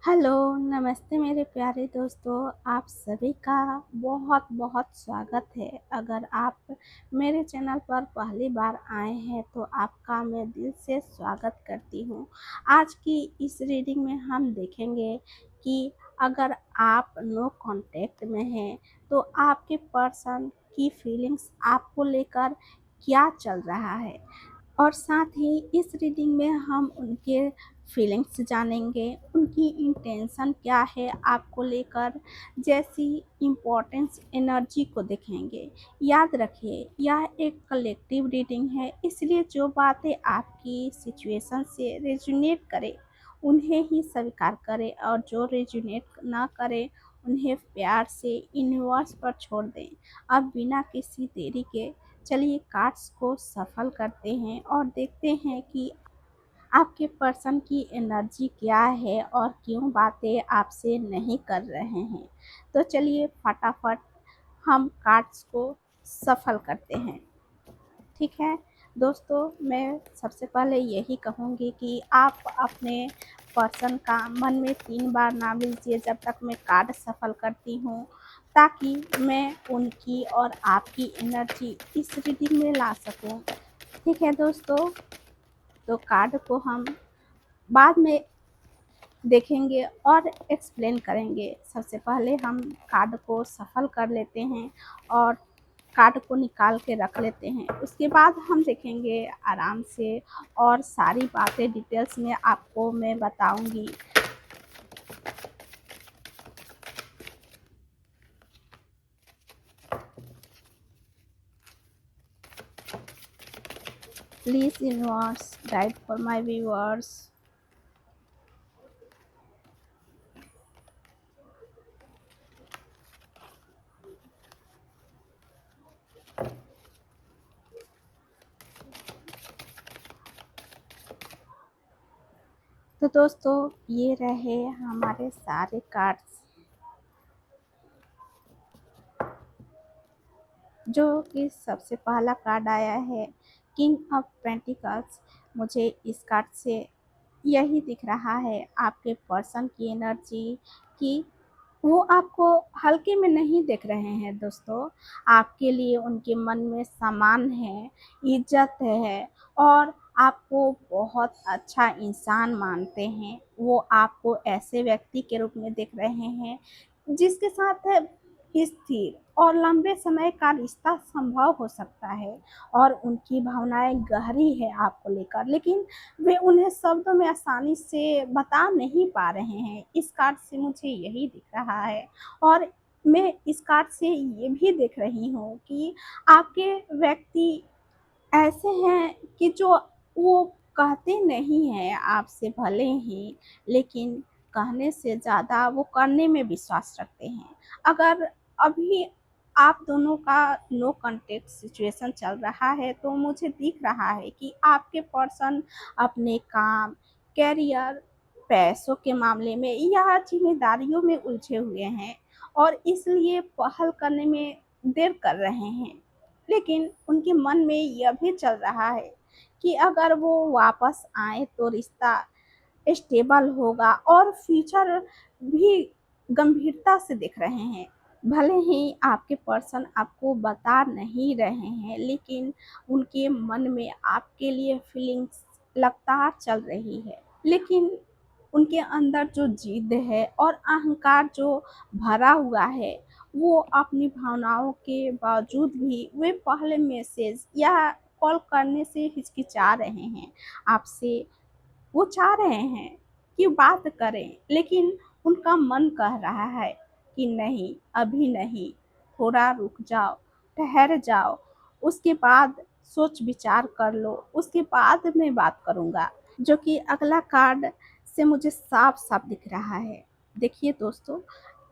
Hello, नमस्ते मेरे प्यारे दोस्तों, आप सभी का बहुत-बहुत स्वागत है। अगर आप मेरे चैनल पर पहली बार आए हैं तो आपका मैं दिल से स्वागत करती हूँ। आज की इस रीडिंग में हम देखेंगे कि अगर आप नो कॉन्टैक्ट में हैं तो आपके पर्सन की फीलिंग्स आपको लेकर क्या चल रहा है। और साथ ही इस रीडिंग में हम उनके फीलिंग्स जानेंगे, उनकी इंटेंशन क्या है आपको लेकर, जैसी इम्पोर्टेंस एनर्जी को देखेंगे। याद रखिए यह एक कलेक्टिव रीडिंग है, इसलिए जो बातें आपकी सिचुएशन से रेजोनेट करें उन्हें ही स्वीकार करें और जो रेजोनेट ना करें उन्हें प्यार से यूनिवर्स पर छोड़ दें। अब बिना किसी देरी के चलिए कार्ड्स को सफल करते हैं और देखते हैं कि आपके पर्सन की एनर्जी क्या है और क्यों बातें आपसे नहीं कर रहे हैं। तो चलिए फटाफट हम कार्ड्स को सफल करते हैं। ठीक है दोस्तों, मैं सबसे पहले यही कहूँगी कि आप अपने पर्सन का मन में 3 बार नाम लीजिए जब तक मैं कार्ड सफल करती हूँ, ताकि मैं उनकी और आपकी एनर्जी इस रीडिंग में ला सकूँ। ठीक है दोस्तों, तो कार्ड को हम बाद में देखेंगे और एक्सप्लेन करेंगे। सबसे पहले हम कार्ड को सफल कर लेते हैं और कार्ड को निकाल के रख लेते हैं। उसके बाद हम देखेंगे आराम से और सारी बातें डिटेल्स में आपको मैं बताऊंगी। Please universe guide for my viewers. तो दोस्तों ये रहे हमारे सारे कार्ड्स, जो कि सबसे पहला कार्ड आया है किंग ऑफ पेंटिकल्स। मुझे इस कार्ड से यही दिख रहा है आपके पर्सन की एनर्जी कि वो आपको हल्के में नहीं देख रहे हैं दोस्तों। आपके लिए उनके मन में सम्मान है, इज्जत है और आपको बहुत अच्छा इंसान मानते हैं। वो आपको ऐसे व्यक्ति के रूप में देख रहे हैं जिसके साथ स्थिर और लंबे समय का रिश्ता संभव हो सकता है और उनकी भावनाएं गहरी है आपको लेकर, लेकिन वे उन्हें शब्दों में आसानी से बता नहीं पा रहे हैं। इस कार्ड से मुझे यही दिख रहा है और मैं इस कार्ड से ये भी देख रही हूँ कि आपके व्यक्ति ऐसे हैं कि जो वो कहते नहीं हैं आपसे भले ही, लेकिन कहने से ज़्यादा वो करने में विश्वास रखते हैं। अगर अभी आप दोनों का नो कॉन्टैक्ट सिचुएशन चल रहा है तो मुझे दिख रहा है कि आपके पर्सन अपने काम, करियर, पैसों के मामले में या जिम्मेदारियों में उलझे हुए हैं और इसलिए पहल करने में देर कर रहे हैं। लेकिन उनके मन में यह भी चल रहा है कि अगर वो वापस आए तो रिश्ता स्टेबल होगा और फ्यूचर भी गंभीरता से देख रहे हैं। भले ही आपके पर्सन आपको बता नहीं रहे हैं, लेकिन उनके मन में आपके लिए फीलिंग्स लगातार चल रही है। लेकिन उनके अंदर जो जिद है और अहंकार जो भरा हुआ है, वो अपनी भावनाओं के बावजूद भी वे पहले मैसेज या कॉल करने से हिचकिचा रहे हैं आपसे। वो चाह रहे हैं कि बात करें, लेकिन उनका मन कह रहा है कि नहीं, अभी नहीं, थोड़ा रुक जाओ, ठहर जाओ, उसके बाद सोच विचार कर लो, उसके बाद मैं बात करूँगा। जो कि अगला कार्ड से मुझे साफ साफ दिख रहा है। देखिए दोस्तों,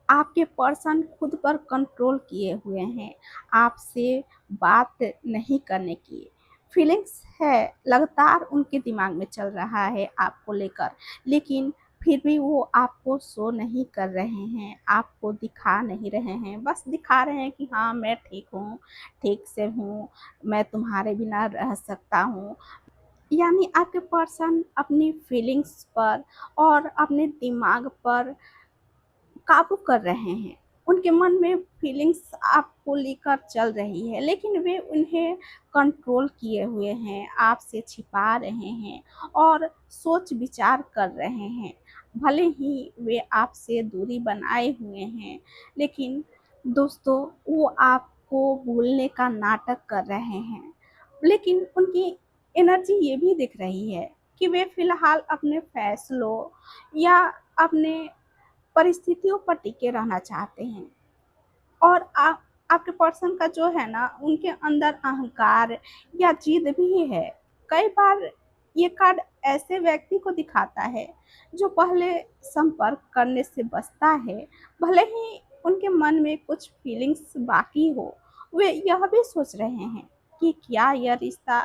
आपके पर्सन खुद पर कंट्रोल किए हुए हैं, आपसे बात नहीं करने की फीलिंग्स है लगातार उनके दिमाग में चल रहा है आपको लेकर, लेकिन फिर भी वो आपको शो नहीं कर रहे हैं, आपको दिखा नहीं रहे हैं। बस दिखा रहे हैं कि हाँ मैं ठीक हूँ, ठीक से हूँ, मैं तुम्हारे बिना रह सकता हूँ, यानी आपके पर्सन अपनी फीलिंग्स पर और अपने दिमाग पर काबू कर रहे हैं। उनके मन में फीलिंग्स आपको लेकर चल रही है, लेकिन वे उन्हें कंट्रोल किए हुए हैं, आपसे छिपा रहे हैं और सोच विचार कर रहे हैं। भले ही वे आपसे दूरी बनाए हुए हैं, लेकिन दोस्तों, वो आपको भूलने का नाटक कर रहे हैं। लेकिन उनकी एनर्जी ये भी दिख रही है कि वे फ़िलहाल अपने फैसलों या अपने परिस्थितियों पर टिके रहना चाहते हैं। और आपके पर्सन का जो है ना, उनके अंदर अहंकार या जिद भी है। कई बार ये कार्ड ऐसे व्यक्ति को दिखाता है जो पहले संपर्क करने से बचता है, भले ही उनके मन में कुछ फीलिंग्स बाकी हो। वे यह भी सोच रहे हैं कि क्या यह रिश्ता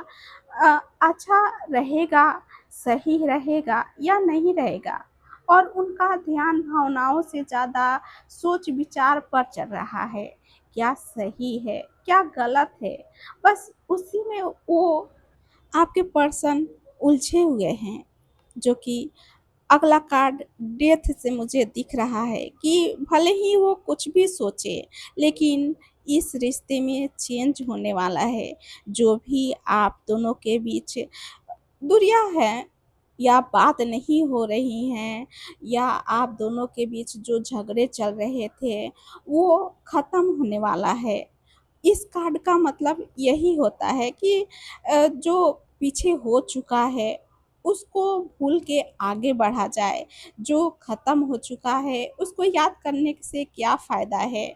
अच्छा रहेगा, सही रहेगा या नहीं रहेगा। और उनका ध्यान भावनाओं से ज़्यादा सोच विचार पर चल रहा है। क्या सही है, क्या गलत है, बस उसी में वो आपके पर्सन उलझे हुए हैं। जो कि अगला कार्ड डेथ से मुझे दिख रहा है कि भले ही वो कुछ भी सोचे, लेकिन इस रिश्ते में चेंज होने वाला है। जो भी आप दोनों के बीच दूरियां हैं या बात नहीं हो रही हैं, या आप दोनों के बीच जो झगड़े चल रहे थे, वो ख़त्म होने वाला है। इस कार्ड का मतलब यही होता है कि जो पीछे हो चुका है उसको भूल के आगे बढ़ा जाए। जो ख़त्म हो चुका है उसको याद करने से क्या फ़ायदा है।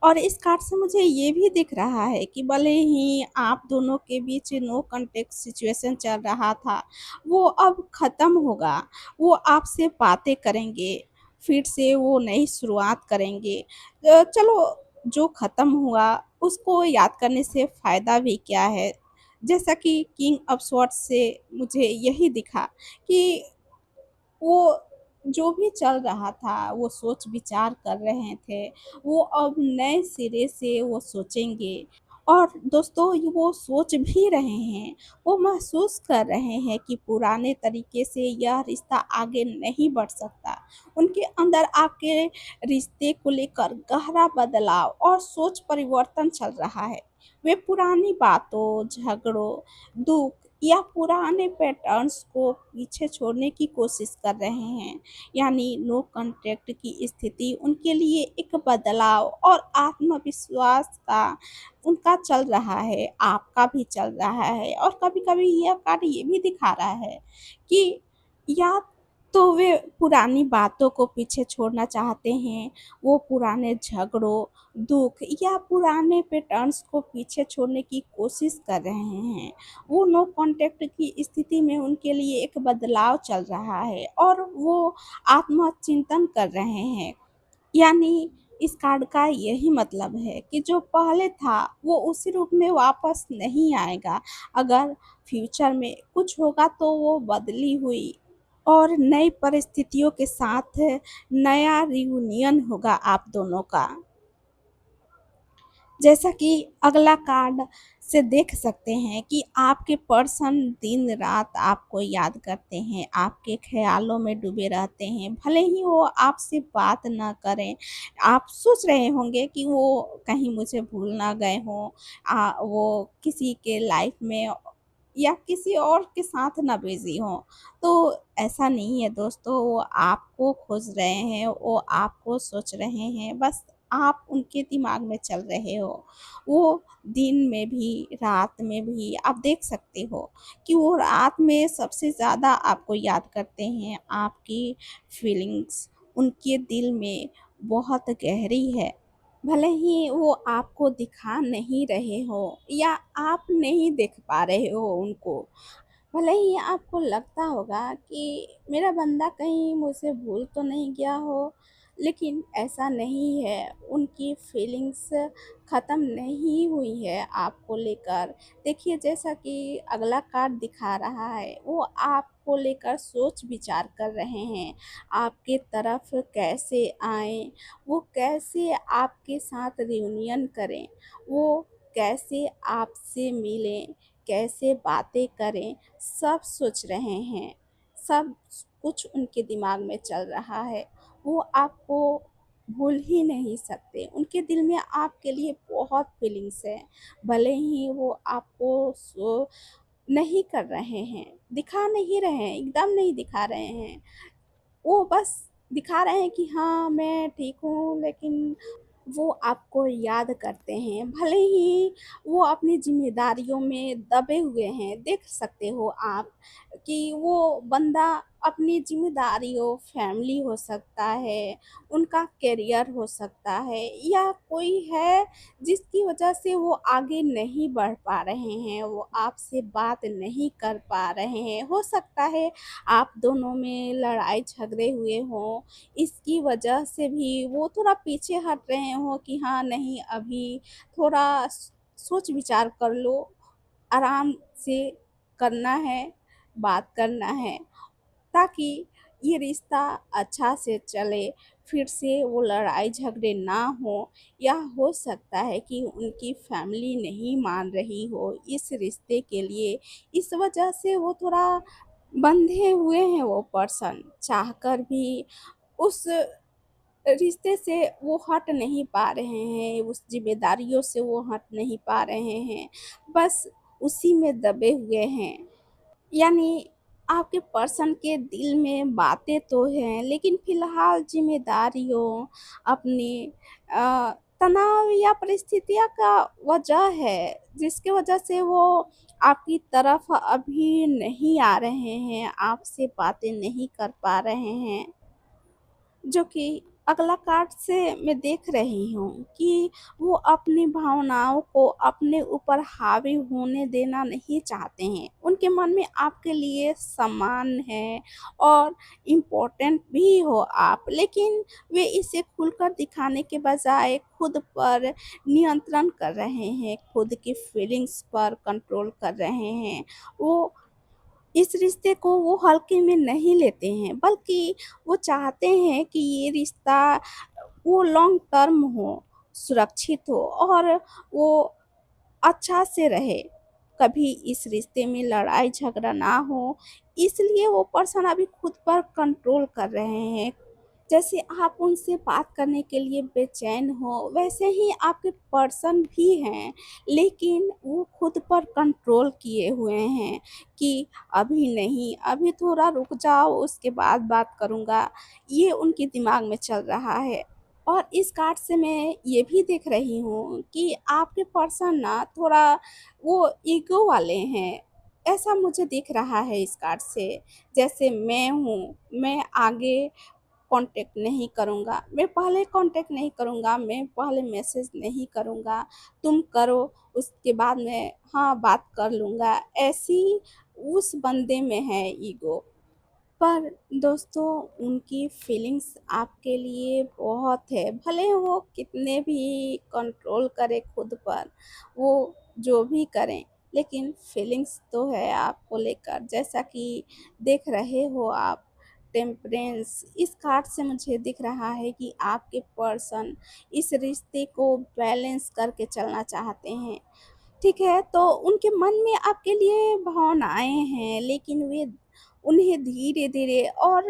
और इस कार्ड से मुझे ये भी दिख रहा है कि भले ही आप दोनों के बीच नो कॉन्टैक्ट सिचुएशन चल रहा था, वो अब ख़त्म होगा। वो आपसे बातें करेंगे, फिर से वो नई शुरुआत करेंगे। चलो, जो ख़त्म हुआ उसको याद करने से फ़ायदा भी क्या है। जैसा कि किंग ऑफ स्वॉर्ड्स से मुझे यही दिखा कि वो जो भी चल रहा था, वो सोच विचार कर रहे थे, वो अब नए सिरे से वो सोचेंगे। और दोस्तों, ये वो सोच भी रहे हैं, वो महसूस कर रहे हैं कि पुराने तरीके से यह रिश्ता आगे नहीं बढ़ सकता। उनके अंदर आपके रिश्ते को लेकर गहरा बदलाव और सोच परिवर्तन चल रहा है। वे पुरानी बातों, झगड़ों, दुःख या पुराने पैटर्न्स को पीछे छोड़ने की कोशिश कर रहे हैं। यानी नो कॉन्टैक्ट की स्थिति उनके लिए एक बदलाव और आत्मविश्वास का उनका चल रहा है, आपका भी चल रहा है। और कभी-कभी यह कार्ड ये भी दिखा रहा है कि या तो वे पुरानी बातों को पीछे छोड़ना चाहते हैं, वो पुराने झगड़ों, दुःख या पुराने पैटर्न्स को पीछे छोड़ने की कोशिश कर रहे हैं। वो नो कॉन्टैक्ट की स्थिति में उनके लिए एक बदलाव चल रहा है और वो आत्मचिंतन कर रहे हैं। यानी इस कार्ड का यही मतलब है कि जो पहले था वो उसी रूप में वापस नहीं आएगा। अगर फ्यूचर में कुछ होगा तो वो बदली हुई और नई परिस्थितियों के साथ नया रियूनियन होगा आप दोनों का। जैसा कि अगला कार्ड से देख सकते हैं कि आपके पर्सन दिन-रात आपको याद करते हैं, आपके ख़्यालों में डूबे रहते हैं। भले ही वो आपसे बात ना करें, आप सोच रहे होंगे कि वो कहीं मुझे भूल ना गए हों, वो किसी के लाइफ़ में या किसी और के साथ ना बिज़ी हों। तो ऐसा नहीं है दोस्तों, वो आपको खोज रहे हैं, वो आपको सोच रहे हैं, बस आप उनके दिमाग में चल रहे हो। वो दिन में भी, रात में भी आप देख सकते हो कि वो रात में सबसे ज़्यादा आपको याद करते हैं। आपकी फीलिंग्स उनके दिल में बहुत गहरी है। भले ही वो आपको दिखा नहीं रहे हो या आप नहीं देख पा रहे हो उनको। भले ही आपको लगता होगा कि मेरा बंदा कहीं मुझे भूल तो नहीं गया हो, लेकिन ऐसा नहीं है। उनकी फीलिंग्स ख़त्म नहीं हुई है आपको लेकर। देखिए, जैसा कि अगला कार्ड दिखा रहा है, वो आपको लेकर सोच विचार कर रहे हैं। आपके तरफ कैसे आएँ, वो कैसे आपके साथ रियूनियन करें, वो कैसे आपसे मिलें, कैसे बातें करें, सब सोच रहे हैं। सब कुछ उनके दिमाग में चल रहा है। वो आपको भूल ही नहीं सकते। उनके दिल में आपके लिए बहुत फीलिंग्स है। भले ही वो आपको नहीं कर रहे हैं, दिखा नहीं रहे हैं, एकदम नहीं दिखा रहे हैं। वो बस दिखा रहे हैं कि हाँ, मैं ठीक हूँ, लेकिन वो आपको याद करते हैं। भले ही वो अपनी ज़िम्मेदारियों में दबे हुए हैं, देख सकते हो आप कि वो बंदा अपनी ज़िम्मेदारियों, फैमिली हो सकता है, उनका करियर हो सकता है, या कोई है जिसकी वजह से वो आगे नहीं बढ़ पा रहे हैं, वो आपसे बात नहीं कर पा रहे हैं। हो सकता है आप दोनों में लड़ाई झगड़े हुए हों, इसकी वजह से भी वो थोड़ा पीछे हट रहे हों कि हाँ, नहीं, अभी थोड़ा सोच विचार कर लो, आराम से करना है, बात करना है, ताकि ये रिश्ता अच्छा से चले, फिर से वो लड़ाई झगड़े ना हो। या हो सकता है कि उनकी फैमिली नहीं मान रही हो इस रिश्ते के लिए, इस वजह से वो थोड़ा बंधे हुए हैं। वो पर्सन चाहकर भी उस रिश्ते से वो हट नहीं पा रहे हैं, उस ज़िम्मेदारियों से वो हट नहीं पा रहे हैं, बस उसी में दबे हुए हैं। यानी आपके पर्सन के दिल में बातें तो हैं, लेकिन फ़िलहाल ज़िम्मेदारियों, अपनी तनाव या परिस्थितियाँ का वजह है, जिसकी वजह से वो आपकी तरफ अभी नहीं आ रहे हैं, आपसे बातें नहीं कर पा रहे हैं। जो कि अगला कार्ड से मैं देख रही हूँ कि वो अपनी भावनाओं को अपने ऊपर हावी होने देना नहीं चाहते हैं। उनके मन में आपके लिए सम्मान है और इम्पोर्टेंट भी हो आप, लेकिन वे इसे खुलकर दिखाने के बजाय खुद पर नियंत्रण कर रहे हैं, खुद की फीलिंग्स पर कंट्रोल कर रहे हैं। वो इस रिश्ते को वो हल्के में नहीं लेते हैं, बल्कि वो चाहते हैं कि ये रिश्ता वो लॉन्ग टर्म हो, सुरक्षित हो और वो अच्छा से रहे। कभी इस रिश्ते में लड़ाई झगड़ा ना हो, इसलिए वो पर्सन अभी खुद पर कंट्रोल कर रहे हैं। जैसे आप उनसे बात करने के लिए बेचैन हो, वैसे ही आपके पर्सन भी हैं, लेकिन वो खुद पर कंट्रोल किए हुए हैं कि अभी नहीं, अभी थोड़ा रुक जाओ, उसके बाद बात करूँगा। ये उनके दिमाग में चल रहा है। और इस कार्ड से मैं ये भी देख रही हूँ कि आपके पर्सन ना थोड़ा वो ईगो वाले हैं, ऐसा मुझे दिख रहा है इस कार्ड से। जैसे मैं हूँ, मैं आगे कॉन्टैक्ट नहीं करूँगा, मैं पहले कॉन्टैक्ट नहीं करूँगा, मैं पहले मैसेज नहीं करूँगा, तुम करो, उसके बाद मैं हाँ, बात कर लूँगा। ऐसी उस बंदे में है ईगो। पर दोस्तों, उनकी फीलिंग्स आपके लिए बहुत है। भले वो कितने भी कंट्रोल करें खुद पर, वो जो भी करें, लेकिन फीलिंग्स तो है आपको लेकर। जैसा कि देख रहे हो आप, टेम्परेंस इस कार्ड से मुझे दिख रहा है कि आपके पर्सन इस रिश्ते को बैलेंस करके चलना चाहते हैं। ठीक है, तो उनके मन में आपके लिए भावनाएँ हैं, लेकिन वे उन्हें धीरे-धीरे और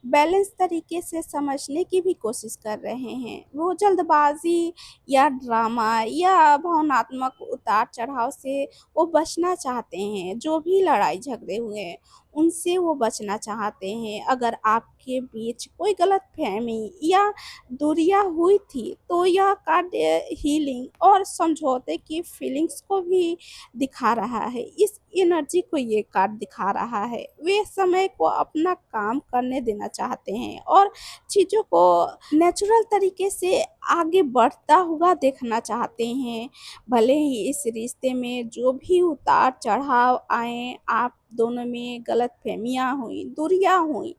बैलेंस तरीके से समझने की भी कोशिश कर रहे हैं। वो जल्दबाज़ी या ड्रामा या भावनात्मक उतार-चढ़ाव से वो बचना चाहते हैं। जो भी लड़ाई-झगड़े हुए हैं, उनसे वो बचना चाहते हैं। अगर आपके बीच कोई गलतफ़हमी या दूरियाँ हुई थी, तो यह कार्ड हीलिंग और समझौते की फीलिंग्स को भी दिखा रहा है। इस एनर्जी को ये कार्ड दिखा रहा है। वे समय को अपना काम करने देना चाहते हैं और चीज़ों को नेचुरल तरीके से आगे बढ़ता हुआ देखना चाहते हैं। भले ही इस रिश्ते में जो भी उतार-चढ़ाव आएँ, आप दोनों में गलतफ़हमियाँ हुई, दूरियाँ हुई,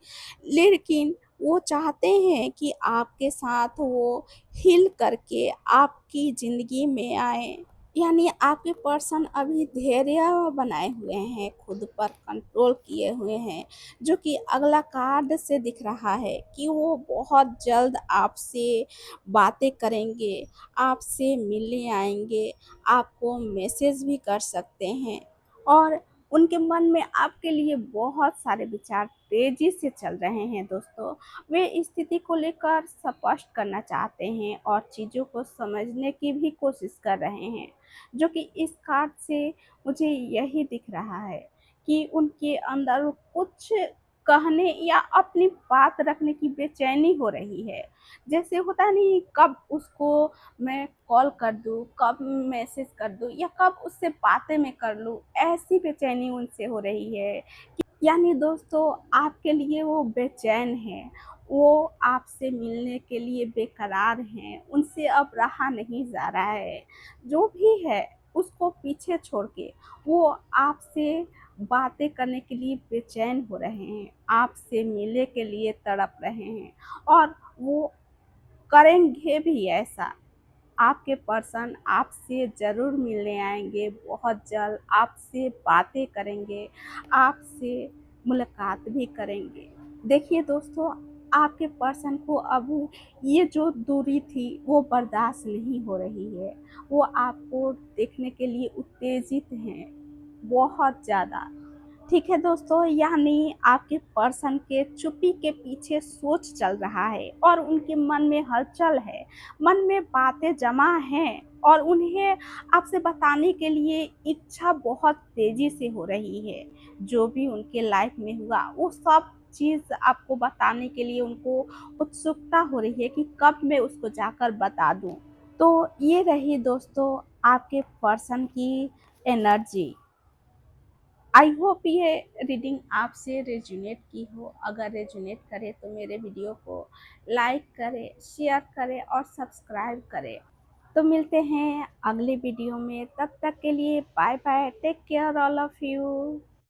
लेकिन वो चाहते हैं कि आपके साथ वो हिल करके आपकी ज़िंदगी में आएँ। यानी आपके पर्सन अभी धैर्य बनाए हुए हैं, खुद पर कंट्रोल किए हुए हैं, जो कि अगला कार्ड से दिख रहा है कि वो बहुत जल्द आपसे बातें करेंगे, आपसे मिलने आएँगे, आपको मैसेज भी कर सकते हैं। और उनके मन में आपके लिए बहुत सारे विचार तेज़ी से चल रहे हैं दोस्तों। वे स्थिति को लेकर स्पष्ट करना चाहते हैं और चीज़ों को समझने की भी कोशिश कर रहे हैं, जो कि इस कार्ड से मुझे यही दिख रहा है कि उनके अंदर कुछ कहने या अपनी बात रखने की बेचैनी हो रही है। जैसे होता नहीं, कब उसको मैं कॉल कर दूँ, कब मैसेज कर दूँ या कब उससे बातें मैं कर लूँ, ऐसी बेचैनी उनसे हो रही है। यानी दोस्तों, आपके लिए वो बेचैन हैं, वो आपसे मिलने के लिए बेकरार हैं, उनसे अब रहा नहीं जा रहा है। जो भी है उसको पीछे छोड़ के वो आपसे बातें करने के लिए बेचैन हो रहे हैं, आपसे मिलने के लिए तड़प रहे हैं और वो करेंगे भी ऐसा। आपके पर्सन आपसे ज़रूर मिलने आएँगे बहुत जल्द, आपसे बातें करेंगे, आपसे मुलाकात भी करेंगे। देखिए दोस्तों, आपके पर्सन को अब ये जो दूरी थी वो बर्दाश्त नहीं हो रही है। वो आपको देखने के लिए उत्तेजित हैं, बहुत ज़्यादा। ठीक है दोस्तों, यानी आपके पर्सन के चुप्पी के पीछे सोच चल रहा है और उनके मन में हलचल है, मन में बातें जमा हैं और उन्हें आपसे बताने के लिए इच्छा बहुत तेज़ी से हो रही है। जो भी उनके लाइफ में हुआ वो सब चीज़ आपको बताने के लिए उनको उत्सुकता हो रही है कि कब मैं उसको जाकर बता दूँ। तो ये रही दोस्तों आपके पर्सन की एनर्जी। आई होप ये रीडिंग आपसे रेजोनेट की हो। अगर रेजोनेट करे तो मेरे वीडियो को लाइक करें, शेयर करें और सब्सक्राइब करें। तो मिलते हैं अगले वीडियो में, तब तक के लिए bye bye, take care all of you.